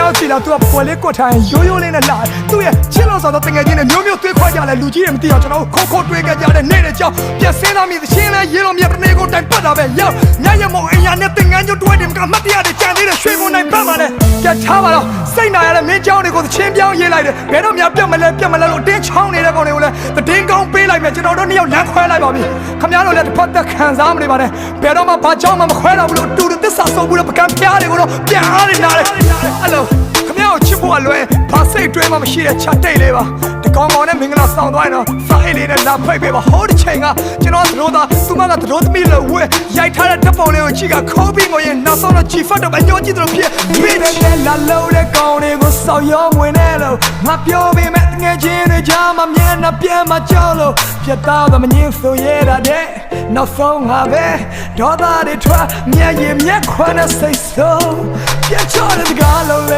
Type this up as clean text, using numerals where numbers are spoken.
လောက်ကြည့်တော့ तू ကပေါ်လေးကွတ်ထိုင်ရိုးရိုးလေးနဲ့လာသူ့ရဲ့ချစ်လို့ဆိုတော့တကယ်ချင်းနဲ့မျိုးမျိုးသွေးခွာကြလဲလူကြီးတွေမသိတော့ကျွန်တော်ခိုးခိုးတွေးကြကြတဲ့နေ့တဲ့ကြောင့်ပြက်စင်းသားမြည်ရှင်းလဲရေလုံးမြက်တစ်နေ့ကိုတိုင်ပတ်တာပဲရောက်ညရမုံအရာနဲ့တင်ငန်းကျတွဲတယ်ကမှတ်တရတဲ့ကြံသေးတဲ့ရွှေဘုံနိုင်ပတ်မှာလဲကြက်ထားပါတော့စိတ်နာရတဲ့မင်းเจ้าတွေကိုချင်းပြောင်းရေးလိုက်တယ်ဘယ်တော့မှပြတ်မလဲလို့တင်းချောင်းနေတဲ့ကောင်တွေကိုလည်းတည်င်းကောင်းပေးလိုက်မယ်ကျွန်တော်တို့နှစ်ယောက်လမ်းခွဲလိုက်ပါပြီခင်ဗျားတို့လည်းတစ်ဖက်သက်ခံစားမနေပါနဲ့ဘယ်တော့မှဘာကြောင့်မှမခွဲတော့ဘူးလို့တူတူသစ္စာဆုံးဘူးလို့ပကံပြားတွေကိုတော့ပြန်အားနေနားတယ်အဲ့လိုခင်ဗျားကိုချစ်ဖို့အလွယ်ဘာစိတ်တွဲမှမရှိတဲ့ချက်တိတ်လေးပါဒီကောင်ကောင်နဲ့မင်္ဂလာဆောင်သွားရင်တော့စာအိတ်လေးနဲ့လာဖိတ်ပေးပါဟိုးတစ်ချိန်ကကျွန်တော်သတို့သားသူမကသတို့သမီးလို့ဝဲရိုက်ထားတဲ့တပ်ပုံလေးကိုကြည့်ကခိုးပြီးငိုရင်နောက်ဆုံးတော့ချီဖတ်တော့အညိုကြည့်တို့ဖြစ်ပြီးတဲ့လာလို့တဲ့ကောင်တွေကိုစောက်ရောဝင်နေလို့ငါပြောပေးမယ်ငယ်ချင်းတွေကြားမှာမျက်နှာပြန်မကြောက်လို့ပြတ်သားတော့မငင်းဆိုရတာတဲ့နောက်ဆုံးငါပဲဒေါသတွေထွက်မျက်ရည်မျက်ခွန်းနဲ့စိတ်ဆုံးပြတ်ချတဲ့စကားလုံး